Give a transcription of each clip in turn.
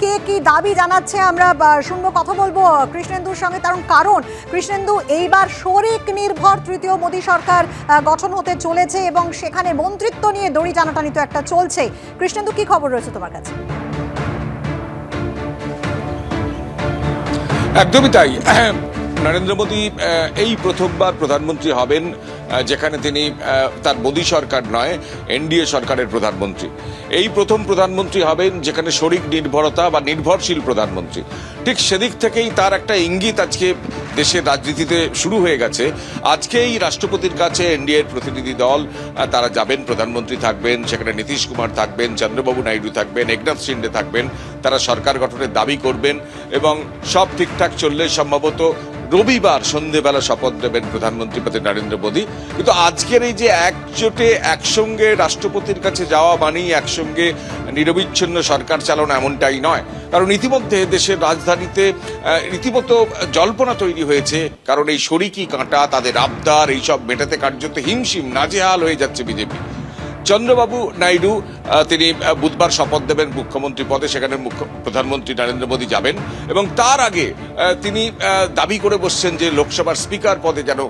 কে কি দাবি জানাচ্ছে আমরা শুনবো, কথা বলবো কৃষ্ণেন্দুর সঙ্গে। কারণ কৃষ্ণেন্দু, এইবার শরিক নির্ভর তৃতীয় মোদী সরকার গঠন হতে চলেছে এবং সেখানে মন্ত্রিত্ব নিয়ে দড়ি টানাটানি তো একটা চলছে। কৃষ্ণেন্দু, কি খবর রয়েছে তোমার কাছে? একদমই তাই। নরেন্দ্র মোদী এই প্রথমবার প্রধানমন্ত্রী হবেন যেখানে তিনি তার মোদী সরকার নয়, এনডিএ সরকারের প্রধানমন্ত্রী। এই প্রথম প্রধানমন্ত্রী হবেন যেখানে শরিক নির্ভরতা বা নির্ভরশীল প্রধানমন্ত্রী। ঠিক সেদিক থেকেই তার একটা ইঙ্গিত আজকে দেশের রাজনীতিতে শুরু হয়ে গেছে। আজকেই রাষ্ট্রপতির কাছে এনডিএর প্রতিনিধি দল তারা যাবেন, প্রধানমন্ত্রী থাকবেন, সেখানে নীতিশ কুমার থাকবেন, চন্দ্রবাবু নাইডু থাকবেন, একনাথ শিন্ডে থাকবেন। তারা সরকার গঠনের দাবি করবেন এবং সব ঠিকঠাক চললে সম্ভবত রবিবার সন্ধ্যেবেলা শপথ নেবেন প্রধানমন্ত্রী পদে নরেন্দ্র মোদী। কিন্তু আজকের এই যে একজোটে একসঙ্গে রাষ্ট্রপতির কাছে যাওয়া মানেই একসঙ্গে নিরবিচ্ছিন্ন সরকার চালানো এমনটাই নয়। কারণ ইতিমধ্যে দেশের রাজধানীতে রীতিমতো জল্পনা তৈরি হয়েছে। কারণ এই শরিকি কাঁটা, তাদের আবদার, এইসব মেটাতে কার্যত হিমশিম নাজেহাল হয়ে যাচ্ছে বিজেপি। চন্দ্রবাবু নাইডু তিনি বুধবার শপথ দেবেন মুখ্যমন্ত্রী পদে, সেখানে প্রধানমন্ত্রী নরেন্দ্র মোদী যাবেন এবং তার আগে তিনি দাবি করে বসছেন যে লোকসভার স্পিকার পদে যেন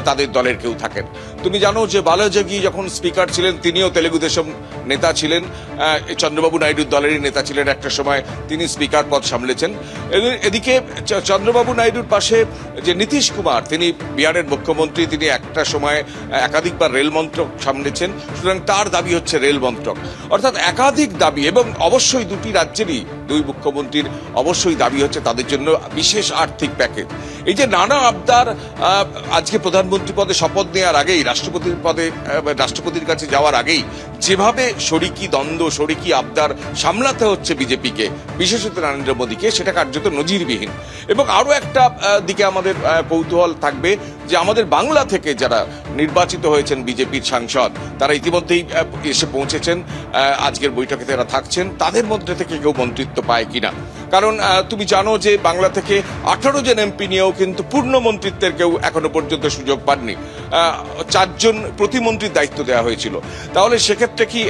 তাদের দলের কেউ থাকেন। তুমি জানো যে বালাজাগি যখন স্পিকার ছিলেন তিনিও তেলেগু দেশম নেতা ছিলেন, চন্দ্রবাবু নাইডুর দলেরই নেতা ছিলেন একটা সময়, তিনি স্পিকার পদ সামলেছেন। এদিকে চন্দ্রবাবু নাইডুর পাশে যে নীতিশ কুমার, তিনি বিহারের মুখ্যমন্ত্রী, তিনি একটা সময় একাধিকবার রেল মন্ত্রক সামলেছেন। সুতরাং তার দাবি হচ্ছে রেল মন্ত্রক। অর্থাৎ একাধিক দাবি এবং অবশ্যই দুটি রাজ্যেরই দুই মুখ্যমন্ত্রীর অবশ্যই দাবি হচ্ছে তাদের জন্য বিশেষ আর্থিক প্যাকেজ। এই যে নানা আবদার, আজকে প্রধানমন্ত্রী পদে শপথ নেওয়ার আগেই, রাষ্ট্রপতির কাছে যাওয়ার আগেই যেভাবে শরিকি দ্বন্দ্ব, শরিকি আবদার সামলাতে হচ্ছে বিজেপিকে, বিশেষত নরেন্দ্র মোদীকে, সেটা কার্যত নজিরবিহীন। এবং আরো একটা দিকে আমাদের কৌতূহল থাকবে যে আমাদের বাংলা থেকে যারা নির্বাচিত হয়েছেন বিজেপির সাংসদ, তারা ইতিমধ্যেই এসে পৌঁছেছেন, আজকের বৈঠকে তারা থাকছেন, তাদের মধ্যে থেকে কেউ মন্ত্রিত্ব পায় কিনা। কারণ তুমি জানো যে বাংলা থেকে 18 জন এমপি নিয়েও কিন্তু পূর্ণ মন্ত্রিত্বের কেউ এখনো পর্যন্ত সুযোগ পাননি। 4 জন প্রতিমন্ত্রীর দায়িত্ব দেওয়া হয়েছিল। তাহলে সেক্ষেত্রে কি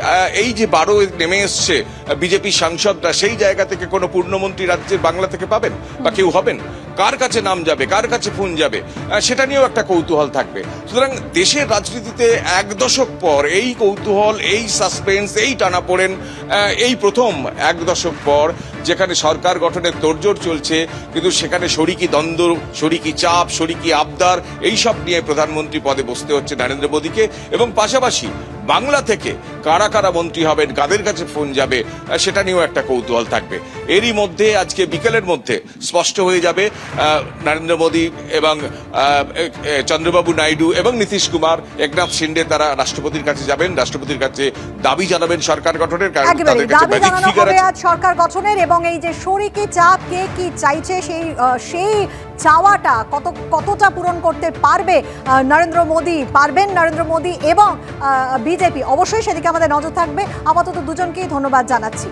এই যে 12 নেমে এসছে বিজেপি সাংসদরা, সেই জায়গা থেকে কোনো পূর্ণমন্ত্রী রাজ্যের বাংলা থেকে পাবেন বা কেউ হবেন? কার কাছে নাম যাবে, কার কাছে ফোন যাবে, সেটা নিয়েও একটা কৌতূহল থাকবে। সুতরাং দেশের রাজনীতিতে 1 দশক পর এই কৌতূহল, এই সাসপেন্স, এই টানাপোড়েন, এই প্রথম 1 দশক পর যেখানে সরকার গঠনের তোড়জোড় চলছে, কিন্তু সেখানে শরিকি দ্বন্দ্ব, শরিকি চাপ, শরিকি আবদার, এইসব নিয়ে প্রধানমন্ত্রী পদে বসতে হচ্ছে নরেন্দ্র মোদীকে। এবং পাশাপাশি বাংলা থেকে কারা কারা মন্ত্রী হবেন, কাদের কাছে ফোন যাবে, সেটা নিয়েও একটা কৌতূহল থাকবে। এরই মধ্যে আজকে বিকেলের মধ্যে স্পষ্ট হয়ে যাবে নরেন্দ্র মোদী এবং চন্দ্রবাবু নাইডু এবং নীতিশ কুমার, একনাথ শিন্ডে তারা রাষ্ট্রপতির কাছে যাবেন, রাষ্ট্রপতির কাছে দাবি জানাবেন সরকার গঠনের। কারণ তাদের কাছে ম্যাজিক ফিগার আছে সরকার গঠনের। এবং এই যে শরিকি চাপ, কে কি চাইছে, সেই চাওয়াটা কতটা পূরণ করতে পারবে নরেন্দ্র মোদী এবং বিজেপি, অবশ্যই সেদিকে আমাদের নজর থাকবে। আপাতত দুজনকেই ধন্যবাদ জানাচ্ছি।